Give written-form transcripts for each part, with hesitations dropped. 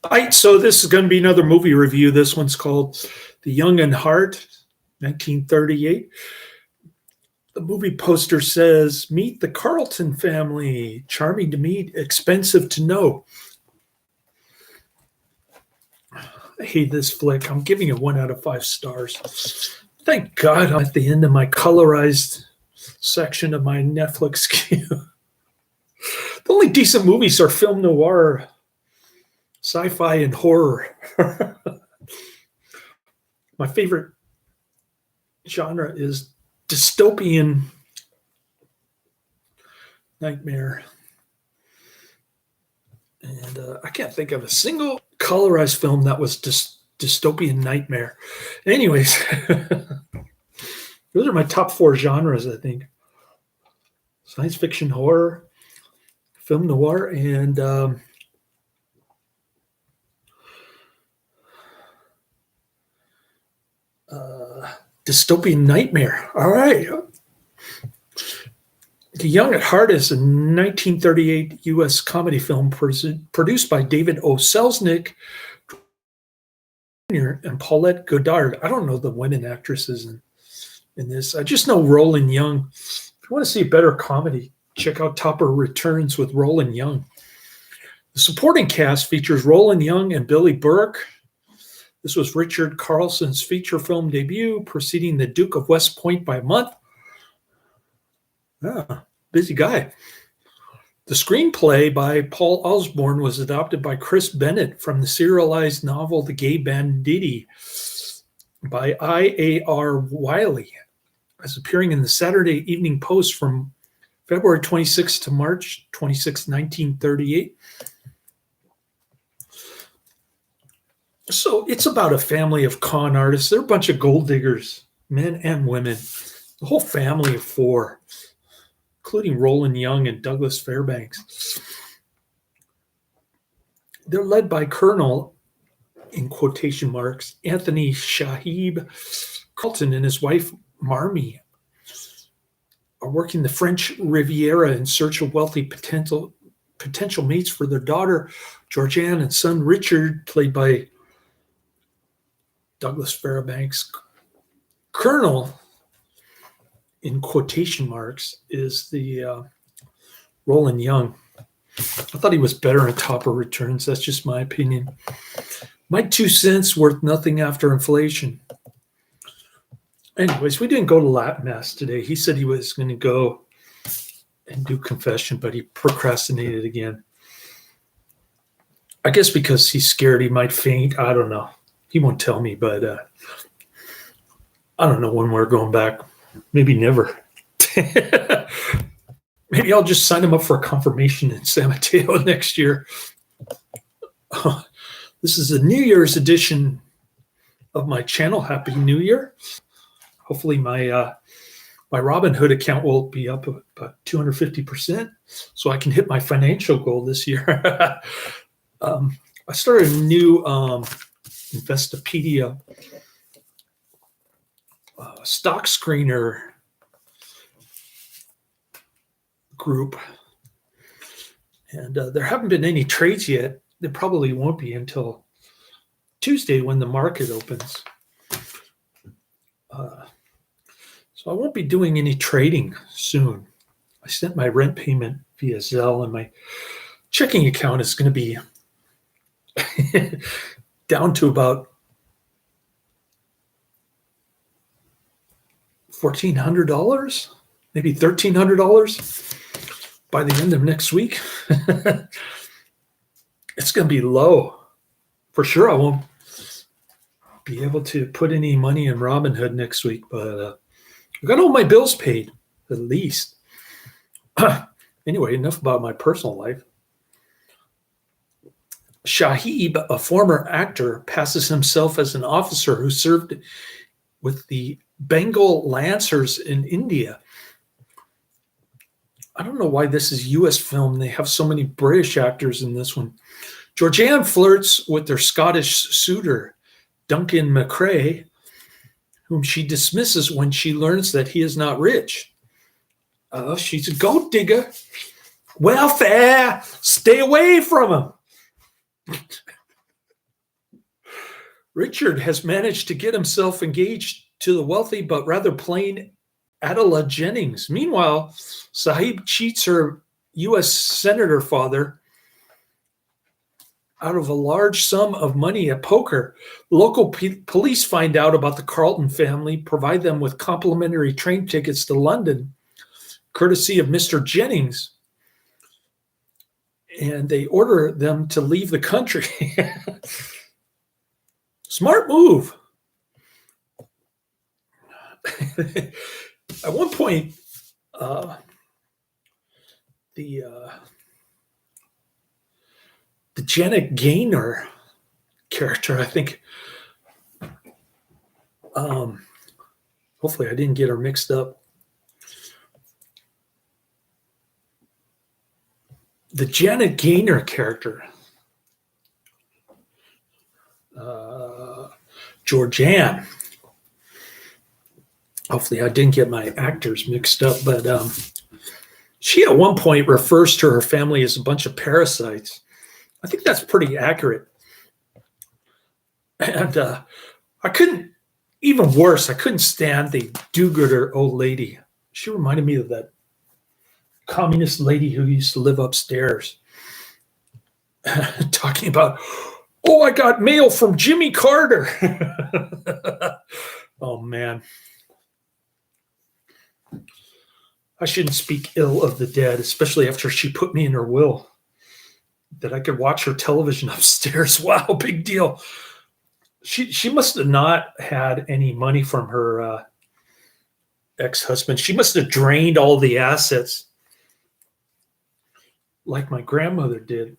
All right, so this is going to be another movie review. This one's called The Young and Heart, 1938. The movie poster says, "Meet the Carlton family. Charming to meet, expensive to know." I hate this flick. I'm giving it 1 out of 5 stars. Thank God I'm at the end of my colorized section of my Netflix queue. The only decent movies are film noir, sci-fi, and horror. My favorite genre is dystopian nightmare. And I can't think of a single colorized film that was dystopian nightmare. Anyways, those are my top 4 genres, I think. Science fiction, horror, film noir, and dystopian nightmare. All right. The Young at Heart is a 1938 U.S. comedy film produced by David O. Selznick Jr. and Paulette Goddard. I don't know the women actresses in this. I just know Roland Young. If you want to see a better comedy, check out Topper Returns with Roland Young. The supporting cast features Roland Young and Billy Burke. This was Richard Carlson's feature film debut, preceding The Duke of West Point by a month. Busy guy. The screenplay by Paul Osborne was adopted by Chris Bennett from the serialized novel The Gay Banditti by I.A.R. Wiley, as appearing in the Saturday Evening Post from February 26 to March 26, 1938. So it's about a family of con artists. They're a bunch of gold diggers, men and women. The whole family of 4, including Roland Young and Douglas Fairbanks. They're led by Colonel, in quotation marks, Anthony Shahib Carlton and his wife, Marmee, are working the French Riviera in search of wealthy potential mates for their daughter, Georgianne, and son, Richard, played by Douglas Fairbanks. Colonel, in quotation marks, is the Roland Young. I thought he was better in Topper Returns. That's just my opinion. My 2 cents worth nothing after inflation. Anyways, we didn't go to Latin Mass today. He said he was going to go and do confession, but he procrastinated again. I guess because he's scared he might faint. I don't know. He won't tell me, but I don't know when we're going back. Maybe never. Maybe I'll just sign him up for a confirmation in San Mateo next year. This is a New Year's edition of my channel. Happy New Year. Hopefully my Robinhood account will be up about 250%, so I can hit my financial goal this year. I started a new Investopedia stock screener group, and there haven't been any trades yet. There probably won't be until Tuesday when the market opens. So I won't be doing any trading soon. I sent my rent payment via Zelle, and my checking account is going to be down to about $1,400, maybe $1,300 by the end of next week. It's going to be low. For sure, I won't be able to put any money in Robinhood next week, but I got all my bills paid, at least. Anyway, enough about my personal life. Shahib, a former actor, passes himself as an officer who served with the Bengal Lancers in India. I don't know why this is U.S. film. They have so many British actors in this one. Georgianne flirts with their Scottish suitor, Duncan McCrae, whom she dismisses when she learns that he is not rich. She's a goat digger. Welfare, stay away from him. Richard has managed to get himself engaged to the wealthy but rather plain Adela Jennings. Meanwhile, Sahib cheats her U.S. Senator father out of a large sum of money at poker. Local police find out about the Carlton family, provide them with complimentary train tickets to London, courtesy of Mr. Jennings, and they order them to leave the country. Smart move. At one point, the Janet Gaynor character, I think, hopefully I didn't get her mixed up. The Janet Gaynor character, Georgianne. Hopefully I didn't get my actors mixed up, but she at one point refers to her family as a bunch of parasites. I think that's pretty accurate. And I couldn't, even worse, I couldn't stand the do-gooder old lady. She reminded me of that communist lady who used to live upstairs. Talking about, oh, I got mail from Jimmy Carter. Oh, man. I shouldn't speak ill of the dead, especially after she put me in her will, that I could watch her television upstairs. Wow, big deal. She must have not had any money from her ex-husband. She must have drained all the assets like my grandmother did.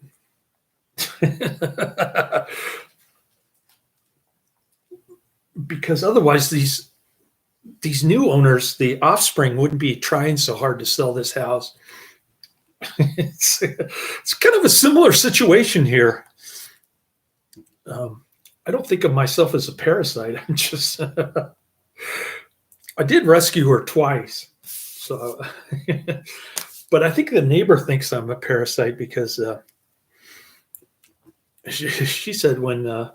Because otherwise these new owners, the offspring, wouldn't be trying so hard to sell this house. It's kind of a similar situation here. I don't think of myself as a parasite. I'm just, I did rescue her twice. So, but I think the neighbor thinks I'm a parasite because she said when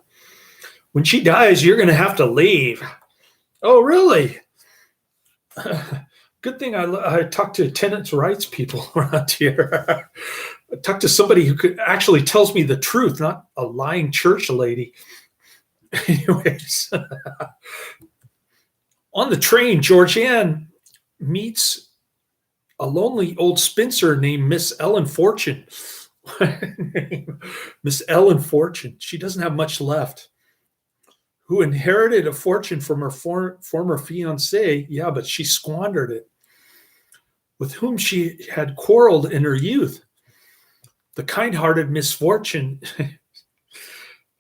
she dies, you're going to have to leave. Oh, really? Good thing I talked to tenants' rights people around here. I talked to somebody who could actually tells me the truth, not a lying church lady. Anyways, on the train, Georgianne meets a lonely old spinster named Miss Ellen Fortune. Miss Ellen Fortune. She doesn't have much left. Who inherited a fortune from her former fiancé, yeah, but she squandered it, with whom she had quarreled in her youth. The kind-hearted misfortune,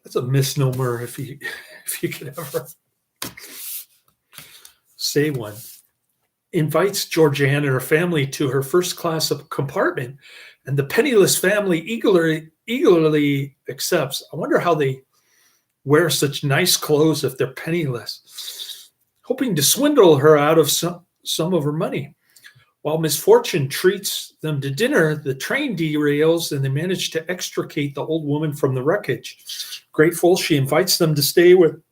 that's a misnomer if you could ever say one, invites Georgianne and her family to her first-class compartment, and the penniless family eagerly accepts. I wonder how they wear such nice clothes if they're penniless, hoping to swindle her out of some of her money. While Misfortune treats them to dinner, the train derails and they manage to extricate the old woman from the wreckage. Grateful, she invites them to stay with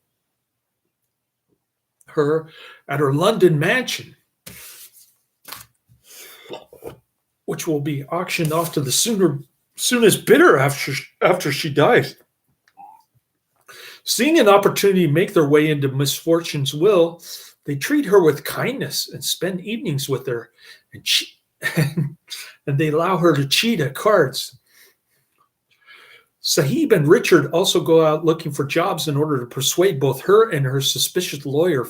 her at her London mansion, which will be auctioned off to the soonest bidder after she dies. Seeing an opportunity to make their way into Misfortune's will, they treat her with kindness and spend evenings with her, and they allow her to cheat at cards. Sahib and Richard also go out looking for jobs in order to persuade both her and her suspicious lawyer,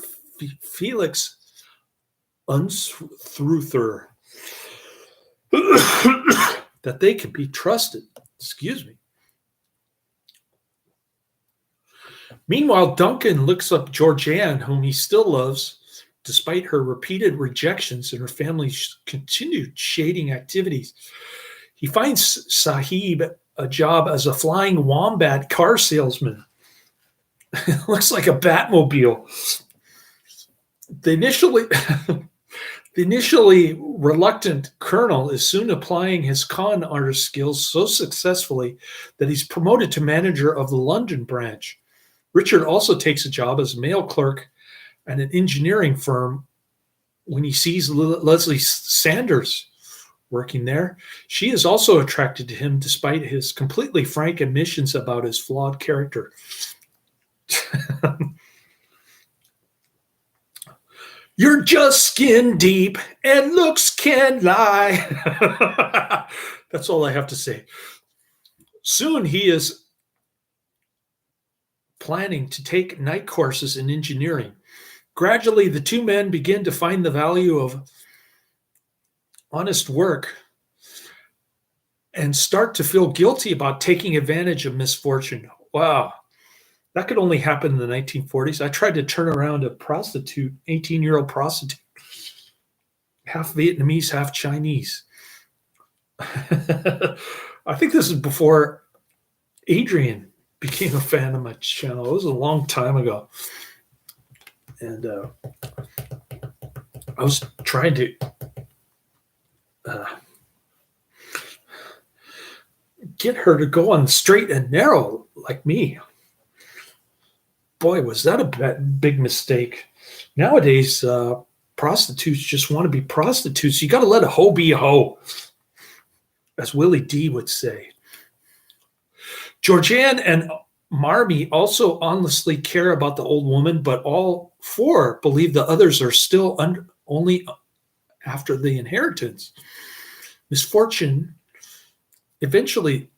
Felix Unstruther, that they can be trusted. Excuse me. Meanwhile, Duncan looks up Georgianne, whom he still loves, despite her repeated rejections and her family's continued shading activities. He finds Sahib a job as a flying wombat car salesman. It looks like a Batmobile. The initially reluctant colonel is soon applying his con artist skills so successfully that he's promoted to manager of the London branch. Richard also takes a job as a mail clerk at an engineering firm when he sees Leslie Sanders working there. She is also attracted to him despite his completely frank admissions about his flawed character. You're just skin deep and looks can lie. That's all I have to say. Soon he is planning to take night courses in engineering. Gradually, the two men begin to find the value of honest work and start to feel guilty about taking advantage of misfortune. Wow. That could only happen in the 1940s. I tried to turn around a prostitute, 18-year-old prostitute, half Vietnamese, half Chinese. I think this is before Adrian became a fan of my channel. It was a long time ago. And I was trying to get her to go on straight and narrow like me. Boy, was that a big mistake. Nowadays, prostitutes just want to be prostitutes. You got to let a hoe be a hoe, as Willie D would say. Georgianne and Marmee also honestly care about the old woman, but all four believe the others are still only after the inheritance. Misfortune, eventually,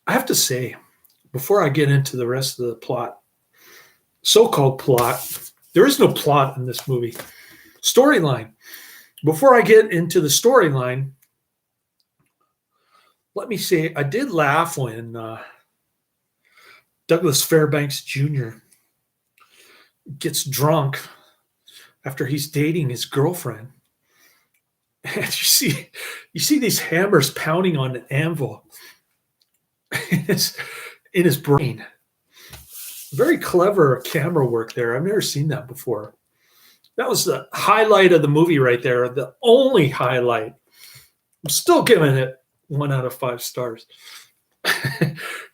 I have to say, before I get into the rest of the plot, so-called plot, there is no plot in this movie. Storyline. Before I get into the storyline, let me say I did laugh when Douglas Fairbanks Jr. gets drunk after he's dating his girlfriend. And you see these hammers pounding on an anvil in his brain. Very clever camera work there. I've never seen that before. That was the highlight of the movie right there. The only highlight. I'm still giving it 1 out of 5 stars.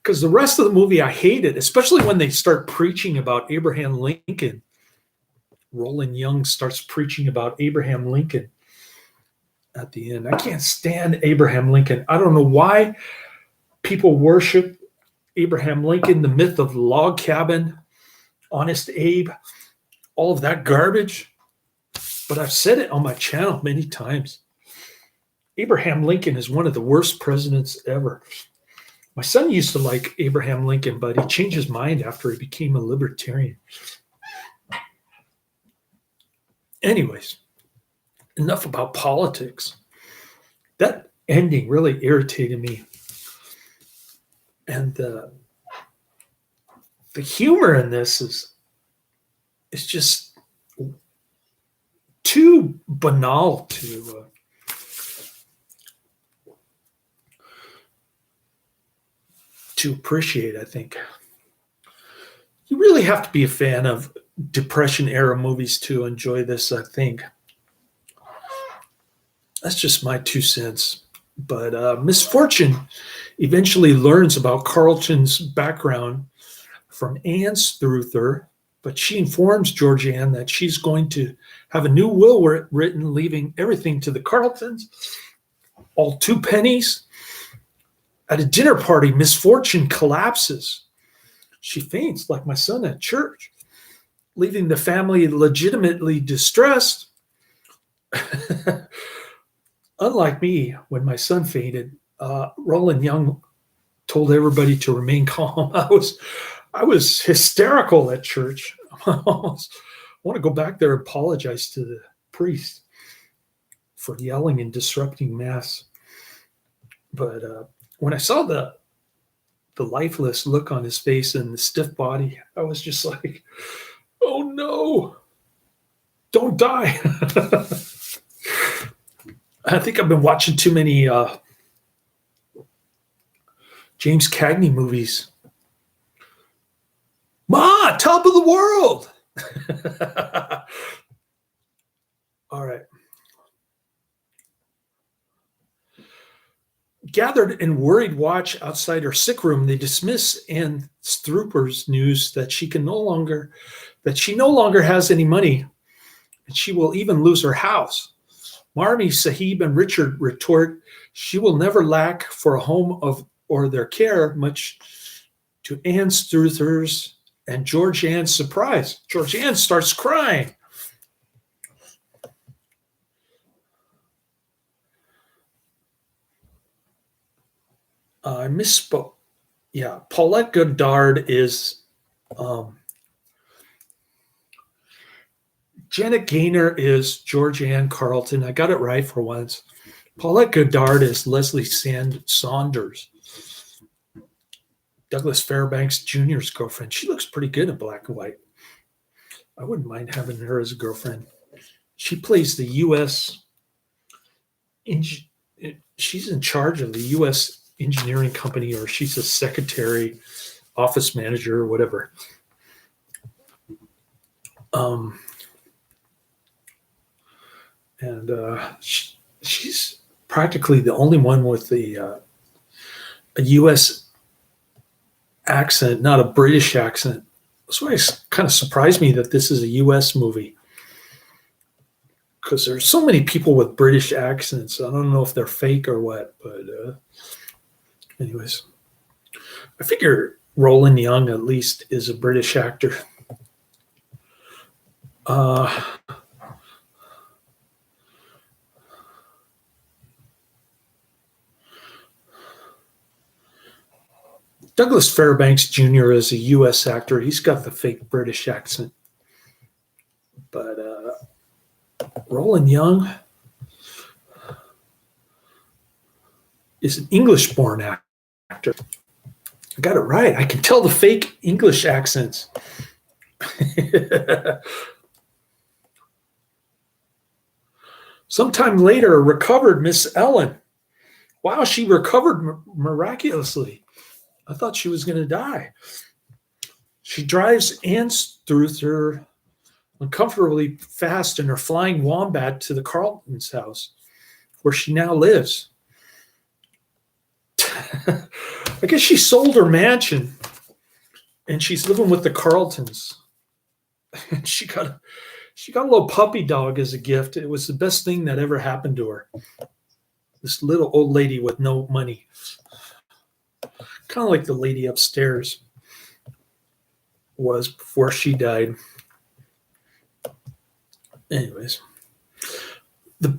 Because the rest of the movie I hated, especially when they start preaching about Abraham Lincoln. Roland Young starts preaching about Abraham Lincoln at the end. I can't stand Abraham Lincoln. I don't know why people worship Abraham Lincoln, the myth of the log cabin, Honest Abe, all of that garbage. But I've said it on my channel many times. Abraham Lincoln is one of the worst presidents ever. My son used to like Abraham Lincoln, but he changed his mind after he became a libertarian. Anyways, enough about politics. That ending really irritated me. And the humor in this is just too banal to appreciate, I think. You really have to be a fan of Depression era movies to enjoy this, I think. That's just my 2 cents. But Misfortune eventually learns about Carlton's background from Anne Struther, but she informs Georgianne that she's going to have a new will written, leaving everything to the Carltons, all 2 pennies. At a dinner party, Misfortune collapses. She faints like my son at church, leaving the family legitimately distressed. Unlike me, when my son fainted, Roland Young told everybody to remain calm. I was hysterical at church. I want to go back there and apologize to the priest for yelling and disrupting mass. But when I saw the lifeless look on his face and the stiff body, I was just like, oh no, don't die. I think I've been watching too many James Cagney movies. Ma, top of the world. All right. Gathered in worried watch outside her sick room, they dismiss Anne Strooper's news that she no longer has any money, and she will even lose her house. Marmee, Sahib, and Richard retort she will never lack for a home or their care, much to Anne Strooper's and George Ann's surprise. George Ann starts crying. I misspoke. Yeah, Paulette Goddard is Janet Gaynor is George Ann Carlton. I got it right for once. Paulette Goddard is Leslie Saunders, Douglas Fairbanks Jr.'s girlfriend. She looks pretty good in black and white. I wouldn't mind having her as a girlfriend. She plays the U.S. She's in charge of the U.S. engineering company, or she's a secretary, office manager, or whatever. She's practically the only one with a U.S. accent, not a British accent. That's why it kind of surprised me that this is a U.S. movie, because there's so many people with British accents. I don't know if they're fake or what, but anyways, I figure Roland Young at least is a British actor. Douglas Fairbanks Jr. is a U.S. actor. He's got the fake British accent. But Roland Young is an English-born actor. I got it right. I can tell the fake English accents. Sometime later, recovered Miss Ellen. Wow, she recovered miraculously. I thought she was going to die. She drives Anne Struther uncomfortably fast in her flying wombat to the Carlton's house, where she now lives. I guess she sold her mansion, and she's living with the Carltons. She got a little puppy dog as a gift. It was the best thing that ever happened to her. This little old lady with no money. Kind of like the lady upstairs was before she died. Anyways, the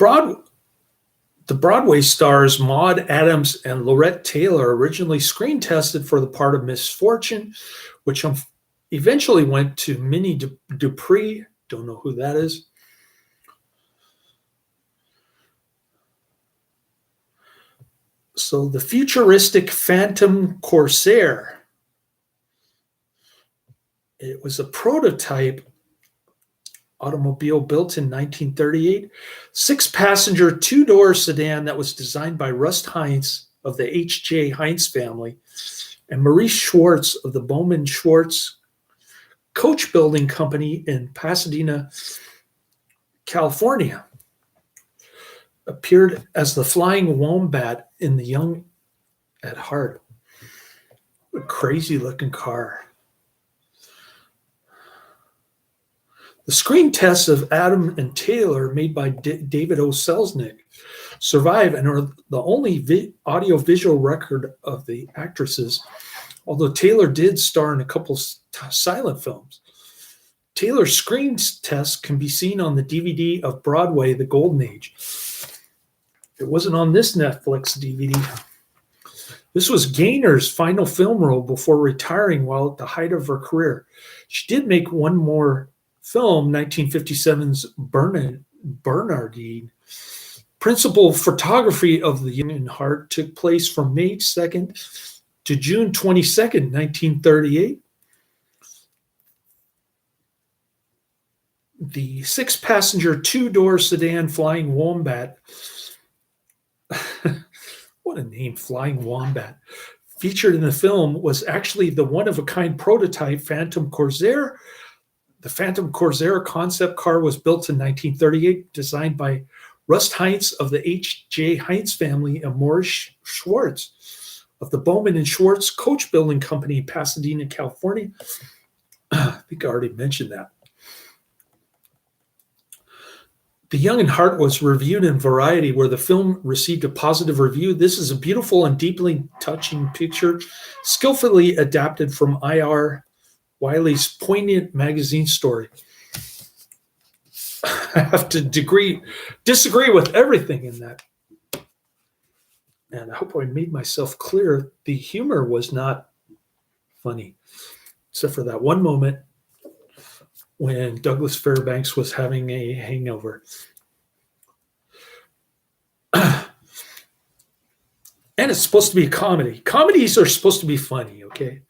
Broadway stars Maude Adams and Lorette Taylor originally screen tested for the part of Miss Fortune, which eventually went to Minnie Dupree. Don't know who that is. So the futuristic Phantom Corsair. It was a prototype automobile built in 1938, 6-passenger, 2-door sedan that was designed by Rust Heinz of the H.J. Heinz family and Maurice Schwartz of the Bowman Schwartz Coach Building Company in Pasadena, California. Appeared as the Flying Wombat in The Young at Heart. What a crazy looking car. The screen tests of Adam and Taylor, made by David O. Selznick, survive and are the only audio-visual record of the actresses, although Taylor did star in a couple silent films. Taylor's screen test can be seen on the DVD of Broadway, The Golden Age. It wasn't on this Netflix DVD. This was Gaynor's final film role before retiring while at the height of her career. She did make one more film, 1957's Bernardine. Principal photography of The Young at Heart took place from May 2nd to June 22nd, 1938. The 6-passenger, 2-door sedan Flying Wombat. What a name, Flying Wombat. Featured in the film was actually the one-of-a-kind prototype Phantom Corsair. The Phantom Corsair concept car was built in 1938, designed by Rust Heinz of the H.J. Heinz family, and Morris Schwartz of the Bowman and Schwartz Coach Building Company in Pasadena, California. I think I already mentioned that. The Young and Hart was reviewed in Variety, where the film received a positive review. This is a beautiful and deeply touching picture, skillfully adapted from I.R. Wiley's poignant magazine story. I have to disagree with everything in that. And I hope I made myself clear. The humor was not funny, except for that one moment when Douglas Fairbanks was having a hangover. And it's supposed to be a comedy. Comedies are supposed to be funny, okay?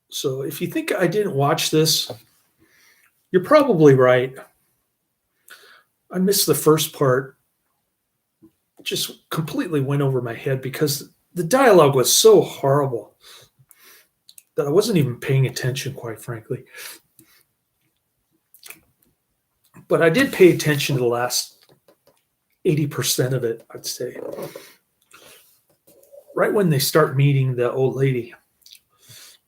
So if you think I didn't watch this, you're probably right. I missed the first part. It just completely went over my head because the dialogue was so horrible that I wasn't even paying attention, quite frankly. But I did pay attention to the last 80% of it, I'd say. Right when they start meeting the old lady.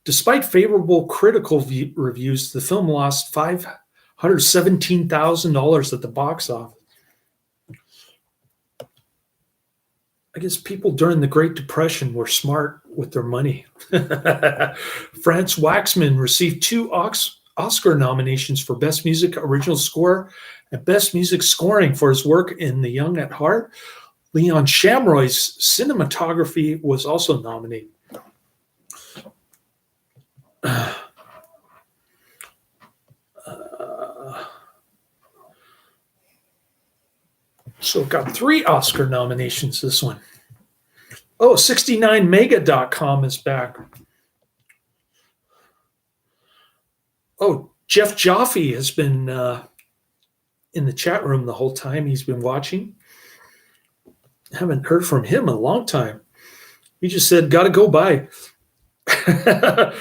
Despite favorable critical reviews, the film lost $517,000 at the box office. I guess people during the Great Depression were smart with their money. Franz Waxman received 2 Oscar nominations for Best Music Original Score and Best Music Scoring for his work in The Young at Heart. Leon Shamroy's cinematography was also nominated. So got 3 Oscar nominations, this one. Oh, 69mega.com is back. Oh, Jeff Jaffe has been in the chat room the whole time. He's been watching. Haven't heard from him in a long time. He just said, gotta go by. I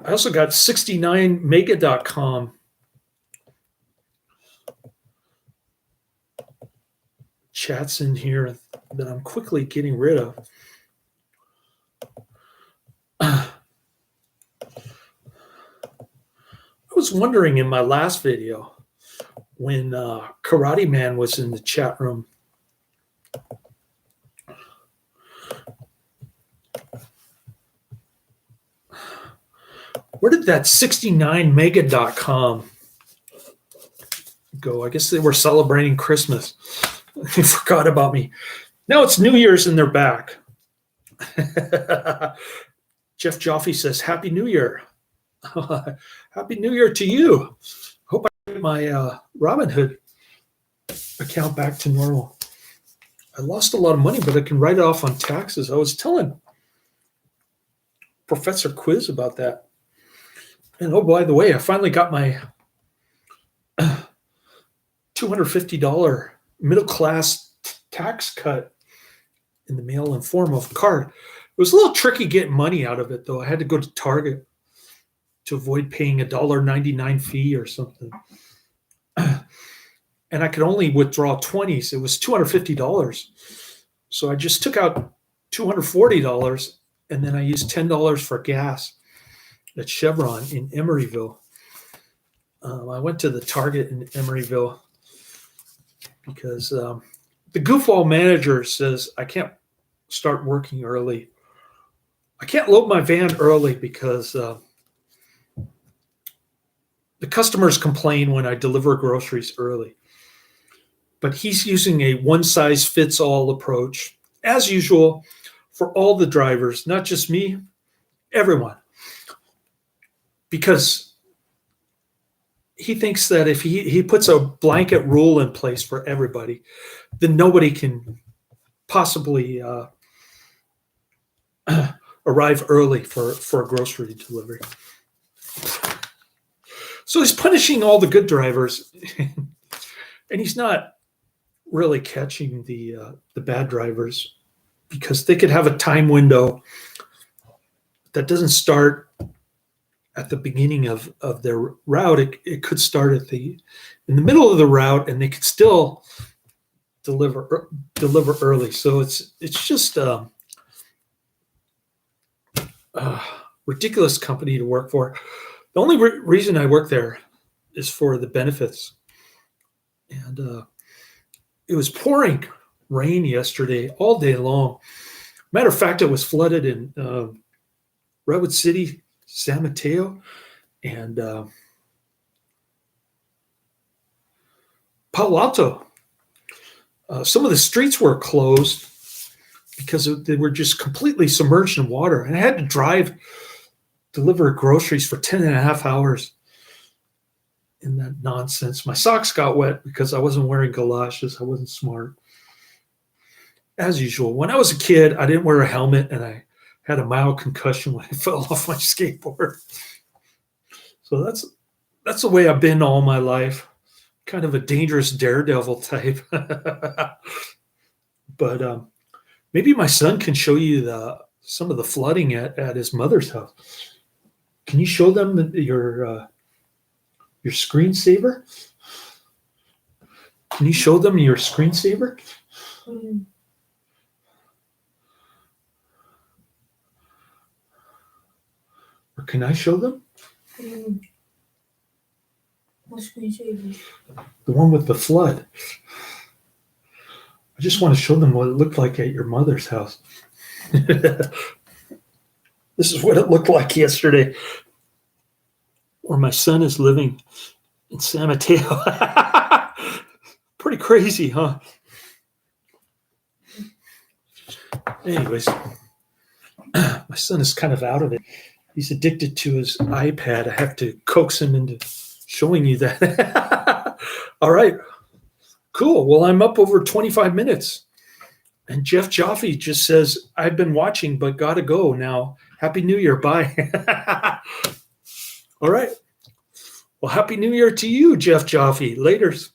also got 69mega.com. Chats in here that I'm quickly getting rid of. I was wondering in my last video when Karate Man was in the chat room. Where did that 69mega.com go? I guess they were celebrating Christmas. They forgot about me. Now it's New Year's and they're back. Jeff Jaffe says, Happy New Year. Happy New Year to you. Hope I get my Robinhood account back to normal. I lost a lot of money, but I can write it off on taxes. I was telling Professor Quiz about that. And oh, by the way, I finally got my $250 middle-class tax cut in the mail in form of a card. It was a little tricky getting money out of it, though. I had to go to Target to avoid paying a $1.99 fee or something. And I could only withdraw 20s. It was $250. So I just took out $240, and then I used $10 for gas at Chevron in Emeryville. I went to the Target in Emeryville because the goofball manager says I can't start working early. I can't load my van early because the customers complain when I deliver groceries early. But he's using a one-size-fits-all approach, as usual, for all the drivers, not just me, everyone. Because he thinks that if he puts a blanket rule in place for everybody, then nobody can possibly arrive early for a grocery delivery. So he's punishing all the good drivers, and he's not really catching the bad drivers because they could have a time window that doesn't start at the beginning of their route. It could start in the middle of the route, and they could still deliver early. So it's just ridiculous company to work for. The only reason I work there is for the benefits. And it was pouring rain yesterday all day long. Matter of fact, it was flooded in Redwood City, San Mateo, and Palo Alto. Some of the streets were closed because they were just completely submerged in water. And I had to deliver groceries for 10 and a half hours in that nonsense. My socks got wet because I wasn't wearing galoshes. I wasn't smart. As usual, when I was a kid, I didn't wear a helmet, and I had a mild concussion when I fell off my skateboard. So that's the way I've been all my life. Kind of a dangerous daredevil type. But maybe my son can show you some of the flooding at his mother's house. Can you show them your screensaver? Can you show them your screensaver? Mm. Or can I show them? What screensaver? The one with the flood. I just want to show them what it looked like at your mother's house. This is what it looked like yesterday. Where my son is living in San Mateo. Pretty crazy, huh? Anyways, my son is kind of out of it. He's addicted to his iPad. I have to coax him into showing you that. All right. Cool. Well, I'm up over 25 minutes. And Jeff Jaffe just says, I've been watching, but gotta go now. Happy New Year. Bye. All right. Well, Happy New Year to you, Jeff Jaffe. Laters.